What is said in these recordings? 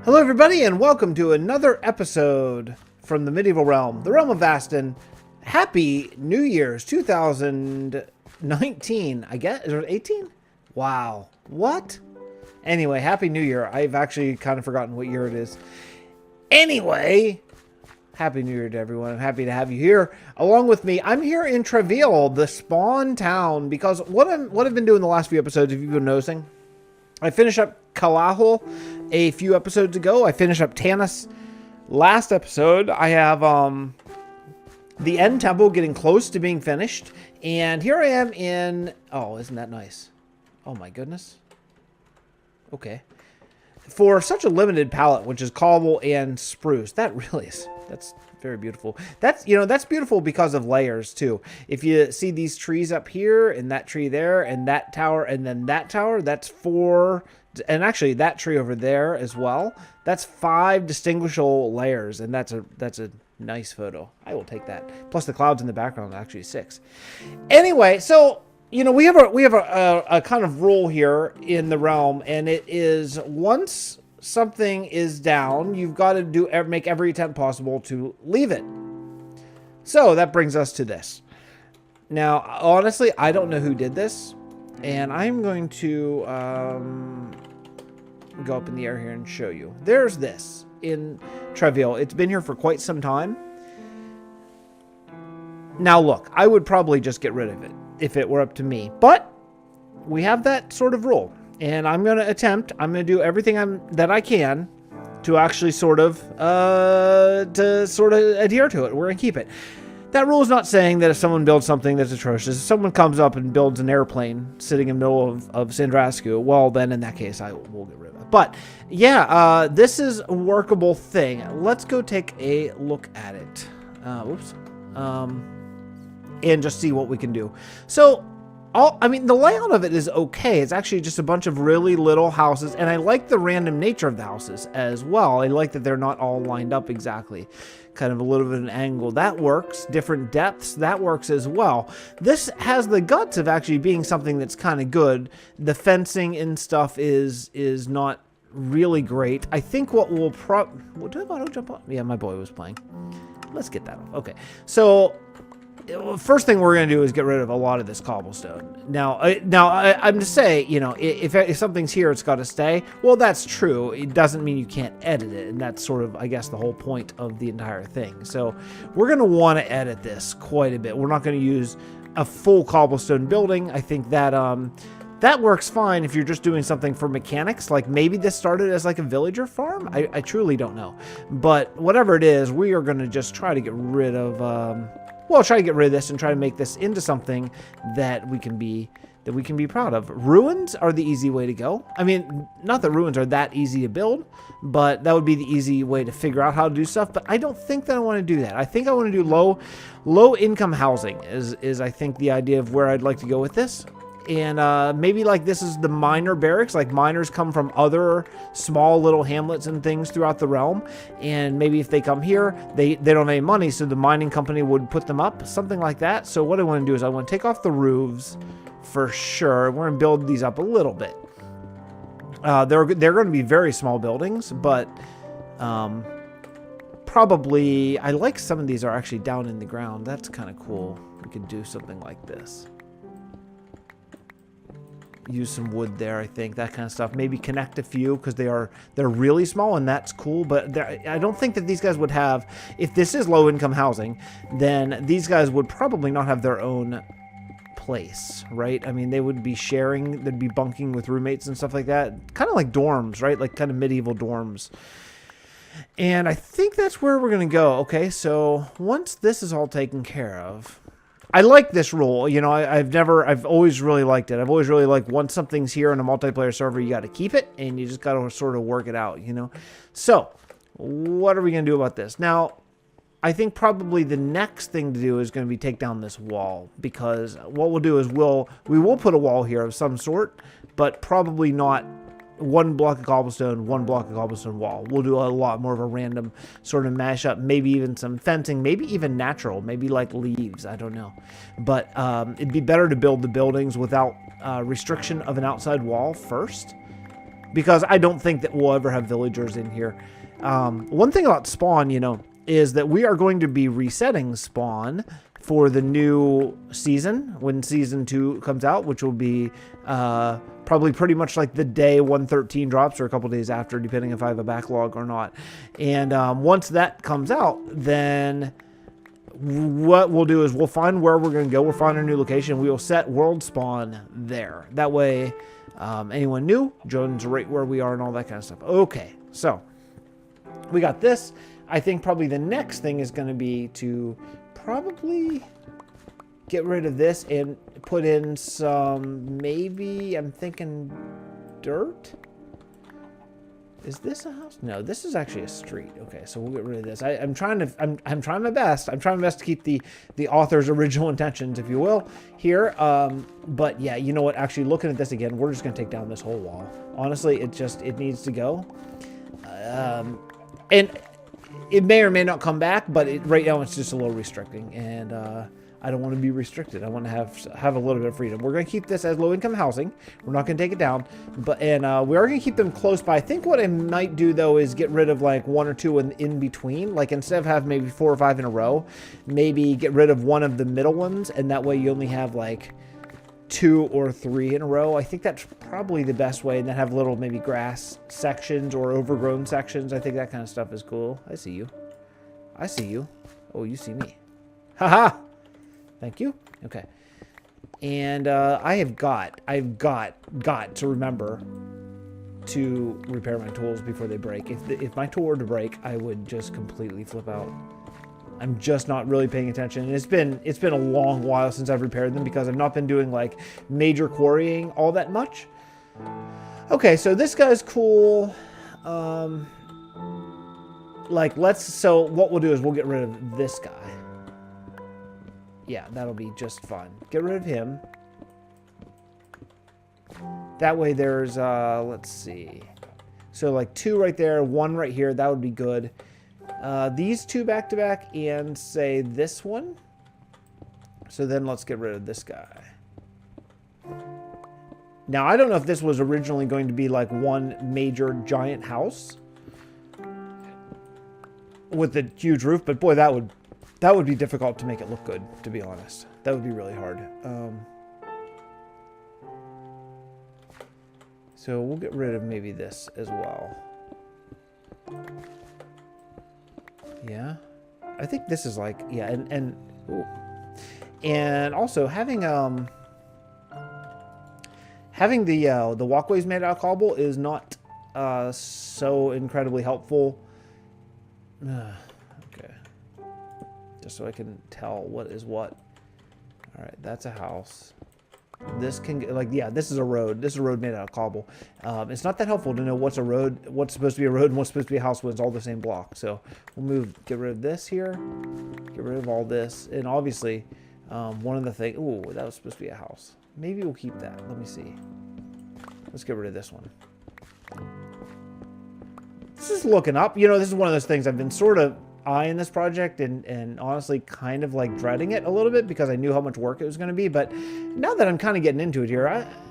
Hello everybody and welcome to another episode from the medieval realm, the realm of Vasten. Happy New Year's 2019, I guess. Is it 18? Wow. What? Anyway, Happy New Year. I've actually kind of forgotten what year it is. Anyway, Happy New Year to everyone. I'm happy to have you here along with me. I'm here in Travill, the spawn town, because what I've been doing the last few episodes, if you've been noticing, I finished up Kalahul a few episodes ago. I finished up Tanis last episode. I have the End Temple getting close to being finished. And here I am in... Oh, isn't that nice? Oh my goodness. Okay. For such a limited palette, which is cobble and spruce, that really is... That's very beautiful. That's, you know, that's beautiful because of layers too. If you see these trees up here and that tree there and that tower and then that tower, that's 4, and actually that tree over there as well. That's 5 distinguishable layers, and that's a nice photo. I will take that. Plus the clouds in the background, actually 6. Anyway, so you know, we have a kind of rule here in the realm, and it is once something is down, you've got to make every attempt possible to leave it. So that brings us to this. Now, honestly, I don't know who did this, and I'm going to go up in the air here and show you. There's this in Travill. It's been here for quite some time. Now, look, I would probably just get rid of it if it were up to me, but we have that sort of rule. And I'm going to do everything that I can to actually sort of adhere to it. We're going to keep it. That rule is not saying that if someone builds something that's atrocious, if someone comes up and builds an airplane sitting in the middle of Sandrascu, well, then in that case, I will get rid of it. But yeah, this is a workable thing. Let's go take a look at it. And just see what we can do. So, I mean, the layout of it is okay. It's actually just a bunch of really little houses, and I like the random nature of the houses as well. I like that they're not all lined up exactly. Kind of a little bit of an angle. That works. Different depths. That works as well. This has the guts of actually being something that's kind of good. The fencing and stuff is not really great. I think what we'll what do I auto jump on? Yeah, my boy was playing. Let's get that off. Okay. So first thing we're going to do is get rid of a lot of this cobblestone. Now I'm just saying, you know, if something's here, it's got to stay. Well, that's true. It doesn't mean you can't edit it, and that's sort of, I guess, the whole point of the entire thing. So we're going to want to edit this quite a bit. We're not going to use a full cobblestone building. I think that that works fine if you're just doing something for mechanics. Like maybe this started as like a villager farm. I truly don't know. But whatever it is, we are going to just try to get rid of... well, try to get rid of this and try to make this into something that we can be proud of. Ruins are the easy way to go. I mean, not that ruins are that easy to build, but that would be the easy way to figure out how to do stuff. But I don't think that I want to do that. I think I want to do low income housing is I think the idea of where I'd like to go with this. And maybe like this is the miner barracks. Like miners come from other small little hamlets and things throughout the realm. And maybe if they come here, they don't have any money. So the mining company would put them up, something like that. So what I want to do is I want to take off the roofs for sure. We're going to build these up a little bit. They're going to be very small buildings, but probably I like some of these are actually down in the ground. That's kind of cool. We could do something like this. Use some wood there, I think, that kind of stuff. Maybe connect a few because they're really small, and that's cool. But I don't think that these guys would have, if this is low income housing, then these guys would probably not have their own place, right? I mean, they would be sharing, they'd be bunking with roommates and stuff like that, kind of like dorms, right? Like kind of medieval dorms. And I think that's where we're gonna go. Okay, so once this is all taken care of, I like this rule. You know, I've always really liked it. I've always really liked once something's here in a multiplayer server, you got to keep it and you just got to sort of work it out, you know? So what are we going to do about this? Now, I think probably the next thing to do is going to be take down this wall, because what we'll do is we will put a wall here of some sort, but probably not one block of cobblestone wall. We'll do a lot more of a random sort of mashup, maybe even some fencing, maybe even natural, maybe like leaves, I don't know. But it'd be better to build the buildings without restriction of an outside wall first, because I don't think that we'll ever have villagers in here. One thing about spawn, you know, is that we are going to be resetting spawn for the new season when season 2 comes out, which will be probably pretty much like the day 113 drops, or a couple days after, depending if I have a backlog or not. And once that comes out, then what we'll do is we'll find where we're going to go. We'll find our new location. We will set world spawn there. That way, anyone new joins right where we are and all that kind of stuff. Okay, so we got this. I think probably the next thing is going to be to probably get rid of this and put in some, maybe, I'm thinking dirt. Is this a house? No, this is actually a street. Okay, so we'll get rid of this. I'm trying my best. I'm trying my best to keep the author's original intentions, if you will, here. But yeah, you know what? Actually, looking at this again, we're just gonna take down this whole wall. Honestly, it needs to go. And it may or may not come back, but right now it's just a little restricting, and I don't want to be restricted. I want to have a little bit of freedom. We're going to keep this as low-income housing. We're not going to take it down, but we are going to keep them close by. I think what I might do, though, is get rid of like 1 or 2 in between. Like instead of having maybe 4 or 5 in a row, maybe get rid of one of the middle ones, and that way you only have like 2 or 3 in a row. I think that's probably the best way, and then have little maybe grass sections or overgrown sections. I think that kind of stuff is cool. I see you. I see you. Oh, you see me. Haha. Thank you. Okay. And I've got to remember to repair my tools before they break. If my tool were to break, I would just completely flip out. I'm just not really paying attention. And it's been a long while since I've repaired them because I've not been doing like major quarrying all that much. Okay, so this guy's cool. So what we'll do is we'll get rid of this guy. Yeah, that'll be just fine. Get rid of him. That way there's, let's see. So like 2 right there, 1 right here. That would be good. These 2 back to back and say this one. So then let's get rid of this guy. Now, I don't know if this was originally going to be like one major giant house with a huge roof, but boy, that would be difficult to make it look good, to be honest. That would be really hard. So we'll get rid of maybe this as well. Yeah. I think this is like, yeah, and also having the walkways made out of cobble is not so incredibly helpful. Okay. Just so I can tell what is what. All right, that's a house. This can, like, yeah, this is a road. This is a road made out of cobble. It's not that helpful to know what's a road, what's supposed to be a road, and what's supposed to be a house when it's all the same block. So we'll get rid of this here, get rid of all this, and obviously, one of the things. Ooh, that was supposed to be a house. Maybe we'll keep that. Let me see. Let's get rid of this one. This is looking up. You know, this is one of those things I've been sort of eyeing this project and honestly kind of like dreading it a little bit because I knew how much work it was going to be. But now that I'm kind of getting into it here,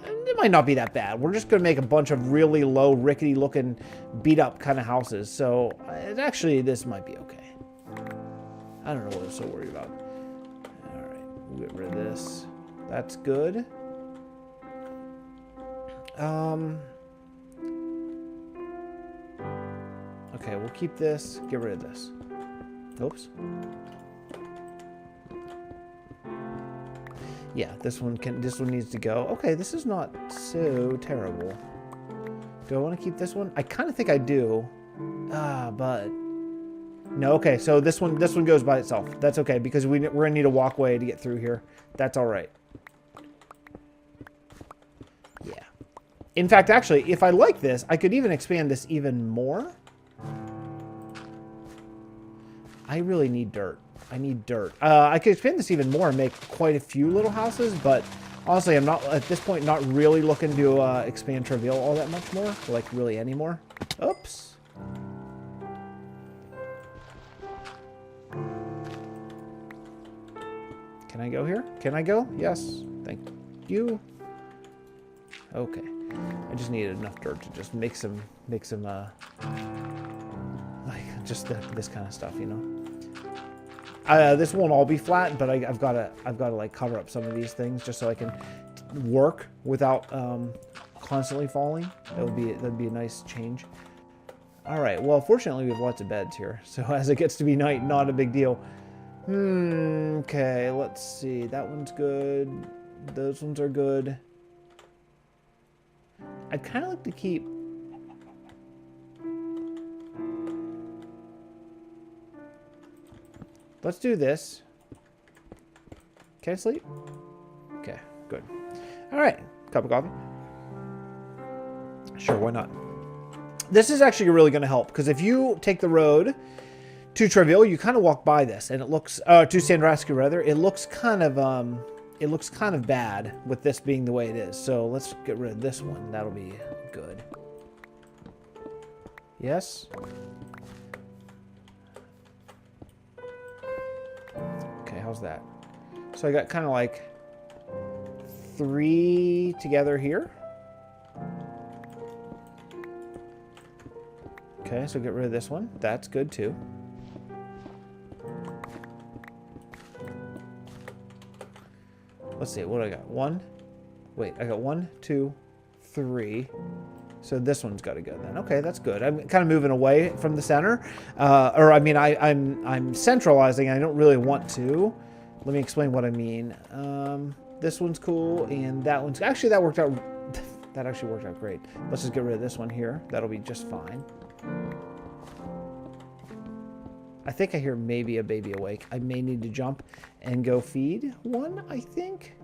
it might not be that bad. We're just going to make a bunch of really low, rickety looking, beat up kind of houses. So actually, this might be okay. I don't know what I'm so worried about. All right, we'll get rid of this. That's good. Okay, we'll keep this. Get rid of this. Oops. Yeah, this one needs to go. Okay, this is not so terrible. Do I want to keep this one? I kind of think I do. But no. Okay, so this one goes by itself. That's okay because we're gonna need a walkway to get through here. That's all right. Yeah. In fact, actually, if I like this, I could even expand this even more. I really need dirt. I need dirt. I could expand this even more and make quite a few little houses, but honestly, I'm not, at this point, not really looking to expand Travill all that much more. Like, really anymore. Oops. Can I go here? Can I go? Yes. Thank you. Okay. I just needed enough dirt to just make some like just this kind of stuff, you know. This won't all be flat, but I've got to like cover up some of these things just so I can work without constantly falling. That'd be a nice change. All right. Well, fortunately we have lots of beds here, so as it gets to be night, not a big deal. Okay. Let's see. That one's good. Those ones are good. I'd kind of like to keep. Let's do this. Can I sleep? Okay, good. All right, cup of coffee. Sure, why not? This is actually really going to help because if you take the road to Travill, you kind of walk by this, and it looks to Sandrasky rather. It looks kind of bad with this being the way it is. So let's get rid of this one. That'll be good. Yes. Okay, how's that? So I got kind of like 3 together here. Okay, so get rid of this one. That's good too. Let's see, what do I got? 1. Wait, I got 1, 2, 3. So this one's got to go then. Okay, that's good. I'm kind of moving away from the center. Or I mean, I'm centralizing. I don't really want to. Let me explain what I mean. This one's cool, and that one's actually that worked out. That actually worked out great. Let's just get rid of this one here. That'll be just fine. I think I hear maybe a baby awake. I may need to jump and go feed one, I think.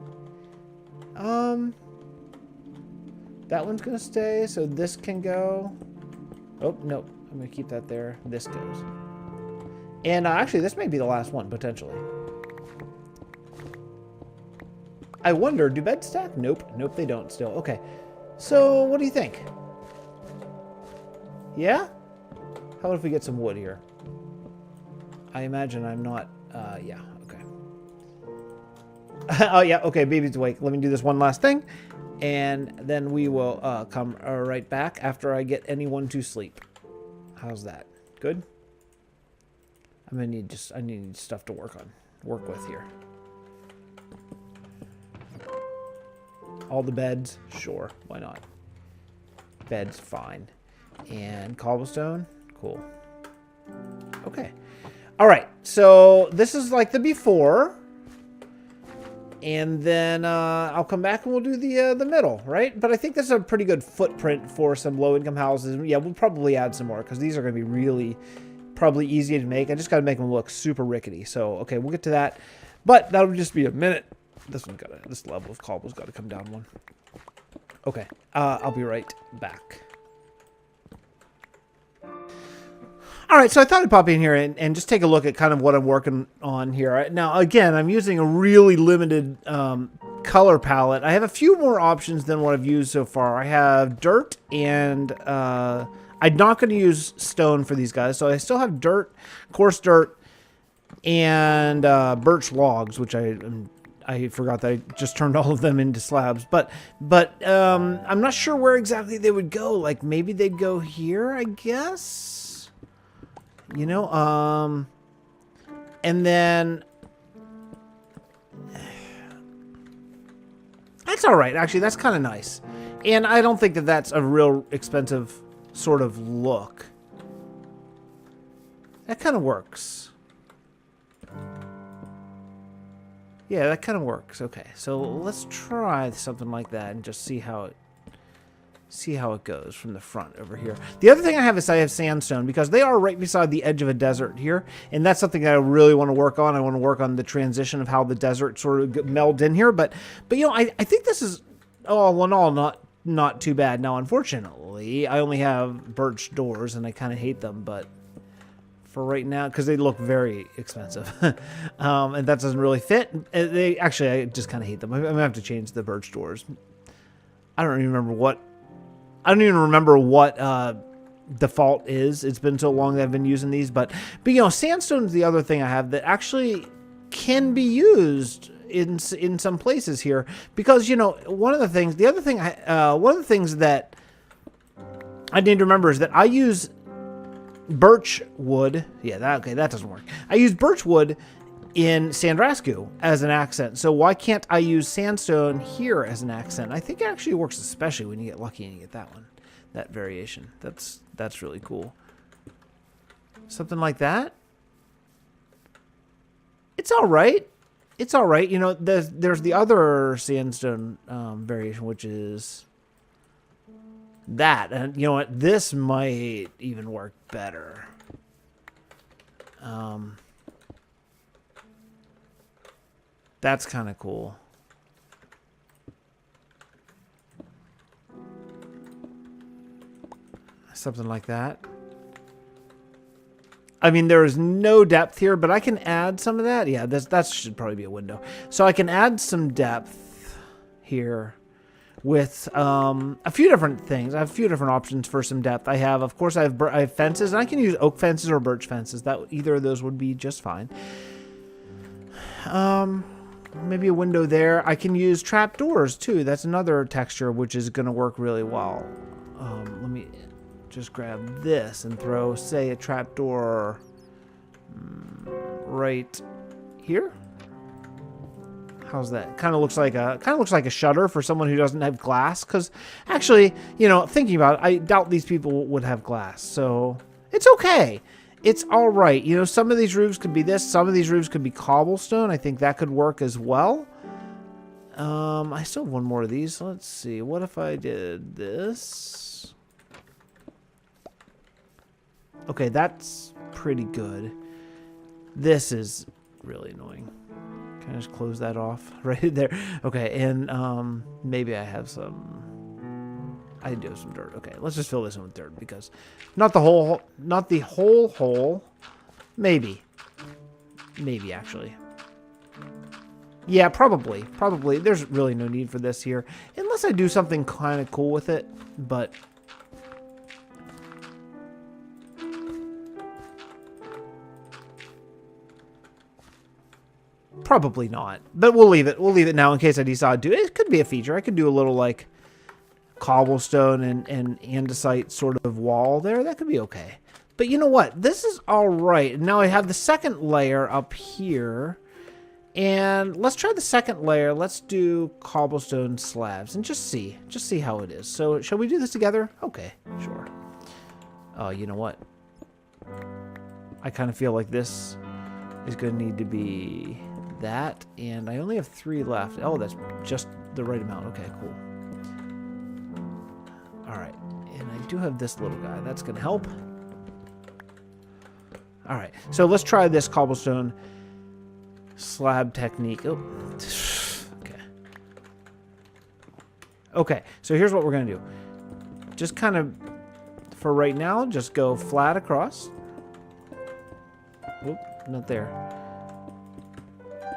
That one's going to stay, so this can go. Oh, no. I'm going to keep that there. This goes. And actually, this may be the last one, potentially. I wonder, do beds stack? Nope. Nope, they don't still. Okay. So, what do you think? Yeah? How about if we get some wood here? I imagine I'm not, yeah, okay. Oh, yeah, okay, baby's awake. Let me do this one last thing, and then we will come right back after I get anyone to sleep. How's that? Good? I'm gonna need I need stuff to work with here. All the beds? Sure, why not? Beds, fine. And cobblestone? Cool. Okay. All right, so this is like the before, and then I'll come back and we'll do the middle, right? But I think this is a pretty good footprint for some low-income houses. Yeah, we'll probably add some more because these are going to be really probably easy to make. I just got to make them look super rickety. So okay, we'll get to that, but that'll just be a minute. This level of cobble's got to come down one. Okay, I'll be right back. All right, so I thought I'd pop in here and just take a look at kind of what I'm working on here. Now, again, I'm using a really limited color palette. I have a few more options than what I've used so far. I have dirt, and I'm not going to use stone for these guys. So I still have dirt, coarse dirt, and birch logs, which I forgot that I just turned all of them into slabs. But I'm not sure where exactly they would go. Like, maybe they'd go here, I guess. You know, and then that's all right. Actually, that's kind of nice. And I don't think that that's a real expensive sort of look. That kind of works. Yeah, that kind of works. Okay, so let's try something like that and just see how it goes from the front over here. The other thing I have is I have sandstone because they are right beside the edge of a desert here, and that's something that I really want to work on. I want to work on the transition of how the desert sort of meld in here, but you know, I think this is all in all not too bad. Now, unfortunately, I only have birch doors, and I kind of hate them, but for right now, because they look very expensive, and that doesn't really fit. I just kind of hate them. I'm gonna have to change the birch doors. I don't even remember what default is. It's been so long that I've been using these, but you know, sandstone is the other thing I have that actually can be used in some places here, because one of the things that I need to remember is that I use birch wood. Yeah, that doesn't work. I use birch wood in Sandrascu as an accent. So why can't I use sandstone here as an accent? I think it actually works, especially when you get lucky and you get that one, that variation. That's really cool. Something like that. It's all right. It's all right. There's the other sandstone variation, which is that. And you know what? This might even work better. That's kind of cool. Something like that. I mean, there is no depth here, but I can add some of that. Yeah, that should probably be a window. So I can add some depth here with a few different things. I have a few different options for some depth. Of course, I have fences, and I can use oak fences or birch fences. Either of those would be just fine. Maybe a window there. I can use trapdoors too. That's another texture which is going to work really well. Let me just grab this and throw, say, a trapdoor right here. How's that? Kind of looks like a shutter for someone who doesn't have glass. Because actually, thinking about it, I doubt these people would have glass. So it's okay. It's all right. Some of these roofs could be this. Some of these roofs could be cobblestone. I think that could work as well. I still have one more of these. Let's see. What if I did this? Okay, that's pretty good. This is really annoying. Can I just close that off right there? Okay, and maybe I have some... I do have some dirt. Okay, let's just fill this in with dirt, because not the whole hole. Maybe actually. Yeah, probably. There's really no need for this here, unless I do something kind of cool with it. But probably not. But we'll leave it. We'll leave it now in case I decide to. It could be a feature. I could do a little like cobblestone and andesite sort of wall there. That could be okay. But you know what? This is all right. Now I have the second layer up here. And let's try the second layer. Let's do cobblestone slabs and just see how it is. So shall we do this together? Okay, sure. Oh, you know what? I kind of feel like this is going to need to be that. And I only have 3 left. Oh, that's just the right amount. Okay, cool. All right, and I do have this little guy. That's going to help. All right, so let's try this cobblestone slab technique. Oh, okay. Okay, so here's what we're going to do. Just kind of, for right now, just go flat across. Oop, not there.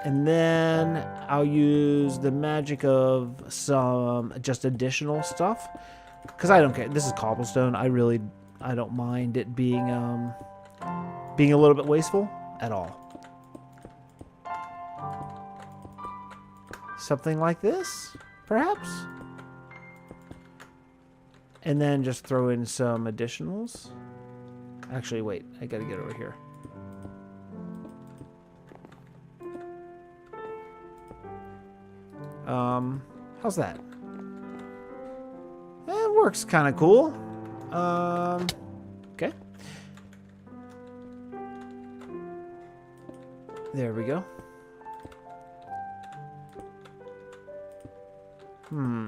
And then I'll use the magic of some just additional stuff. Because I don't care. This is cobblestone. I don't mind it being a little bit wasteful at all. Something like this, perhaps. And then just throw in some additionals. Actually, wait. I gotta get over here. How's that? That works kind of cool. Okay. There we go.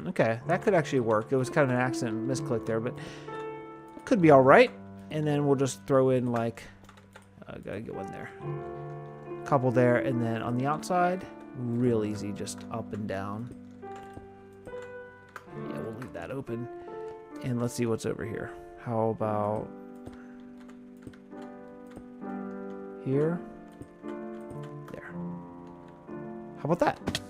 Okay. That could actually work. It was kind of an accident misclick there, but could be all right. And then we'll just throw in like, gotta get one there. Couple there, and then on the outside, real easy, just up and down. Yeah, we'll leave that open. And let's see what's over here. How about here? There. How about that?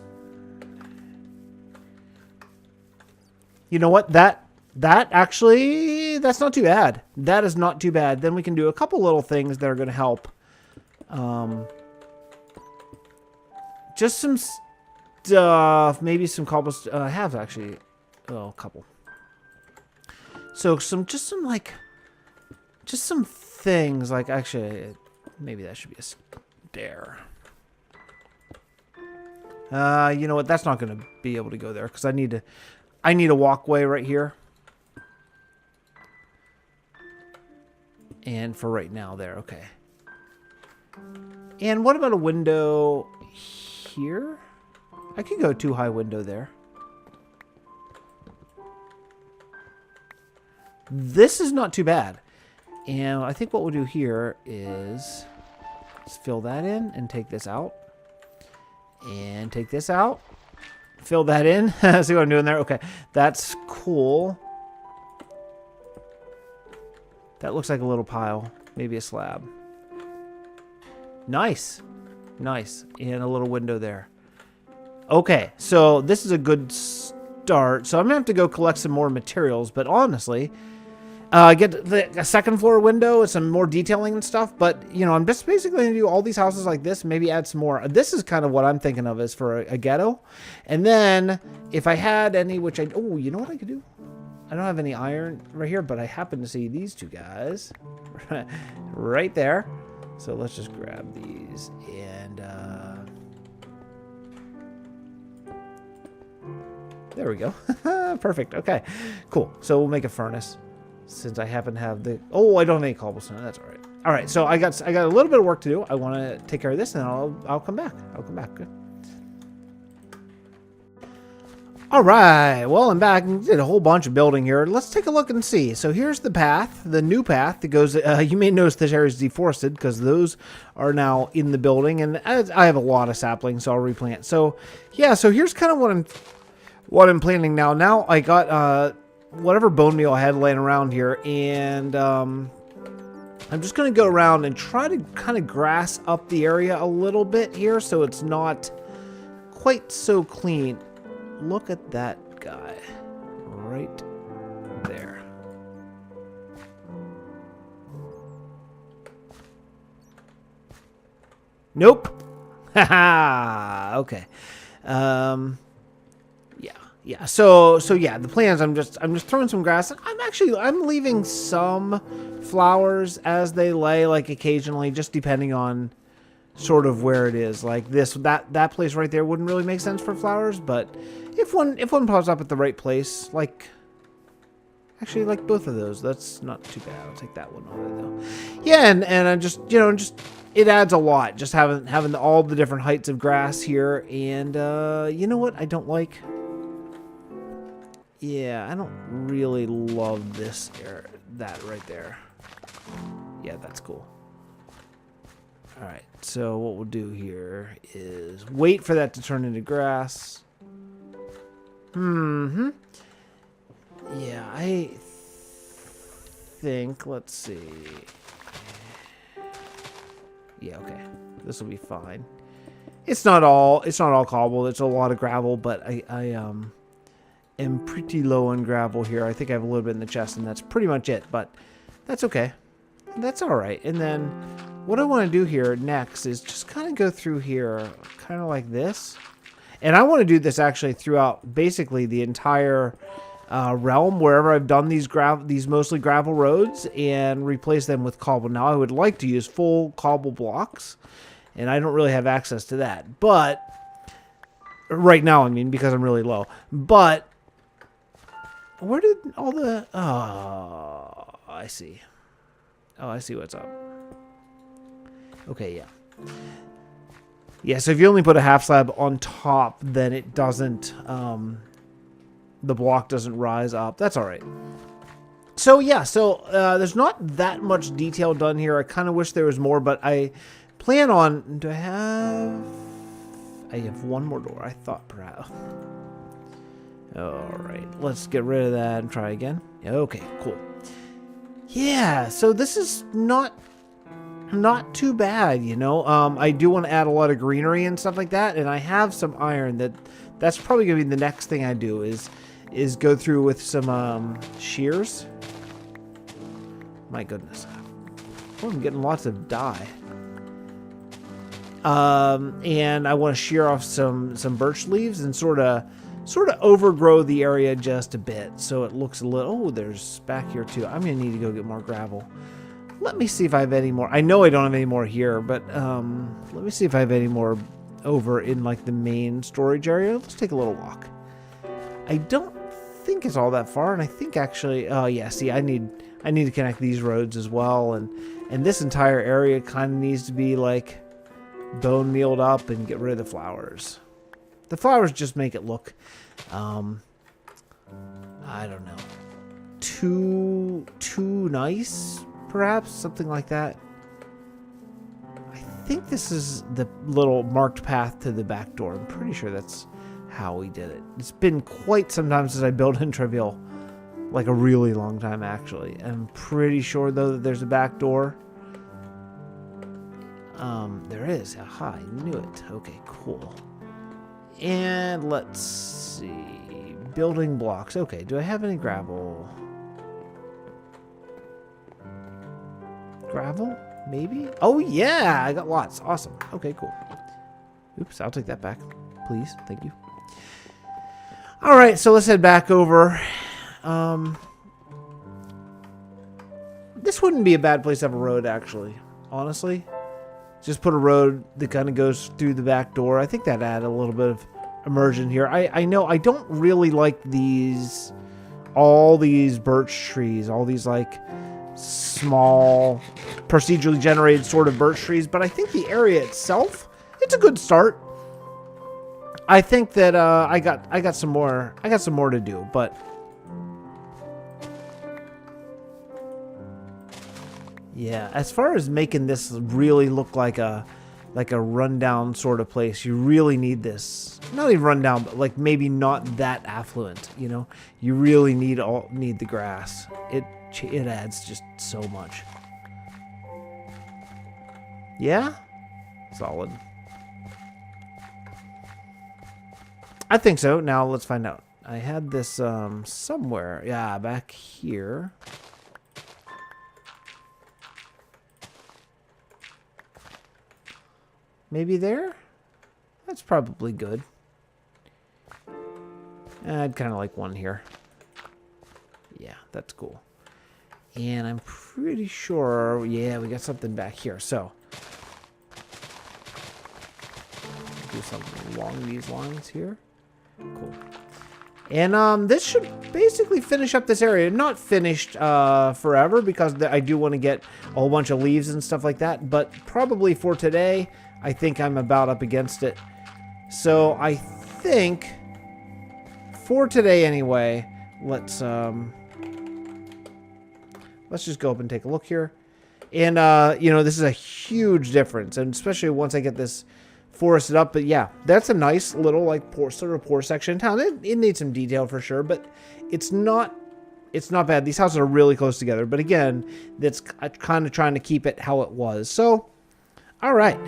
You know what? That actually, that's not too bad. That is not too bad. Then we can do a couple little things that are going to help. Just some stuff. Maybe some cobblestone. I have actually, a couple. So just some things like actually, maybe that should be a stair. You know what? That's not going to be able to go there because I need a walkway right here. And for right now there, okay. And what about a window here? I could go too high window there. This is not too bad. And I think what we'll do here is just fill that in and take this out. And take this out. Fill that in. See what I'm doing there? Okay. That's cool. That looks like a little pile. Maybe a slab. Nice. Nice. And a little window there. Okay. So this is a good start. So I'm going to have to go collect some more materials. But honestly, get a second floor window with some more detailing and stuff. But, you know, I'm just basically going to do all these houses like this. Maybe add some more. This is kind of what I'm thinking of as for a ghetto. And then if I had any, which I... Oh, you know what I could do? I don't have any iron right here, but I happen to see these two guys right there. So let's just grab these and there we go. Perfect. Okay, cool. So we'll make a furnace since I happen to have the... Oh, I don't have any cobblestone. That's all right. All right. So I got a little bit of work to do. I want to take care of this, and I'll come back. I'll come back. Good. All right, well, I'm back and did a whole bunch of building here. Let's take a look and see. So here's the path, the new path that goes, you may notice this area is deforested because those are now in the building, and I have a lot of saplings, so I'll replant. So yeah, so here's kind of what I'm planting now. Now I got whatever bone meal I had laying around here, and I'm just going to go around and try to kind of grass up the area a little bit here so it's not quite so clean. Look at that guy right there. Nope. Haha. Okay. Yeah. So yeah, the plans, I'm just throwing some grass. I'm leaving some flowers as they lay, like occasionally, just depending on sort of where it is. Like that place right there wouldn't really make sense for flowers, but if one pops up at the right place, like actually like both of those, that's not too bad. I'll take that one over though. Yeah, and I just, you know, just it adds a lot just having all the different heights of grass here. And you know what I don't like? Yeah, I don't really love this area, that right there. Yeah, that's cool. All right, so what we'll do here is wait for that to turn into grass. Yeah, I think, let's see. Yeah, okay. This will be fine. It's not all cobble. It's a lot of gravel, but I am pretty low on gravel here. I think I have a little bit in the chest, and that's pretty much it, but that's okay. That's all right. And then what I want to do here next is just kind of go through here kind of like this. And I want to do this actually throughout basically the entire realm, wherever I've done these mostly gravel roads, and replace them with cobble. Now I would like to use full cobble blocks, and I don't really have access to that. But right now, I mean, because I'm really low. But where did all the... Oh, I see. Oh, I see what's up. Okay, yeah. Yeah, so if you only put a half slab on top, then it doesn't, the block doesn't rise up. That's all right. So, yeah, there's not that much detail done here. I kind of wish there was more, but I plan on... Do I have... I have one more door. I thought perhaps... All right, let's get rid of that and try again. Okay, cool. Yeah, so this is not too bad, you know. I do want to add a lot of greenery and stuff like that, and I have some iron. That's probably gonna be the next thing I do is go through with some shears. My goodness, oh, I'm getting lots of dye. And I want to shear off some birch leaves and sort of overgrow the area just a bit so it looks a little. Oh, there's back here too. I'm gonna need to go get more gravel. Let me see if I have any more. I know I don't have any more here, but let me see if I have any more over in like the main storage area. Let's take a little walk. I don't think it's all that far, and I think actually, oh yeah, see, I need to connect these roads as well, and this entire area kind of needs to be like bone mealed up and get rid of the flowers. The flowers just make it look, I don't know, too nice, perhaps, something like that. I think this is the little marked path to the back door. I'm pretty sure that's how we did it. It's been quite some time since I built in Travill, like a really long time actually. I'm pretty sure though that there's a back door. There is. Aha, I knew it. Okay, cool. And let's see. Building blocks. Okay, do I have any gravel? Gravel? Maybe? Oh, yeah! I got lots. Awesome. Okay, cool. Oops, I'll take that back. Please. Thank you. Alright, so let's head back over. This wouldn't be a bad place to have a road, actually. Honestly. Just put a road that kind of goes through the back door. I think that add a little bit of immersion here. I know I don't really like all these birch trees, all these like small procedurally generated sort of birch trees, but I think the area itself, it's a good start. I think that I got some more to do, but yeah, as far as making this really look like a rundown sort of place, you really need this. Not even rundown, but like maybe not that affluent, you know? You really need the grass. It adds just so much. Yeah? Solid. I think so. Now let's find out. I had this somewhere. Yeah, back here. Maybe there? That's probably good. I'd kind of like one here. Yeah, that's cool. And I'm pretty sure, yeah, we got something back here. So, do something along these lines here. Cool. And this should basically finish up this area. Not finished forever, because I do want to get a whole bunch of leaves and stuff like that. But probably for today, I think I'm about up against it. So I think for today anyway, let's just go up and take a look here. And you know, this is a huge difference, and especially once I get this forested up. But yeah, that's a nice little like sort of poor section in town. It needs some detail for sure, but it's not bad. These houses are really close together, but again, that's kind of trying to keep it how it was. So all right,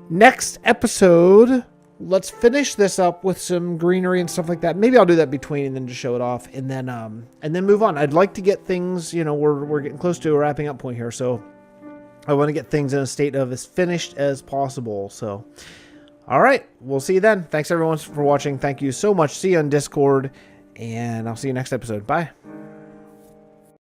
next episode, let's finish this up with some greenery and stuff like that. Maybe I'll do that between and then just show it off, and then move on. I'd like to get things, you know, we're getting close to a wrapping up point here, so I want to get things in a state of as finished as possible. So, all right, we'll see you then. Thanks everyone for watching. Thank you so much. See you on Discord, and I'll see you next episode. Bye.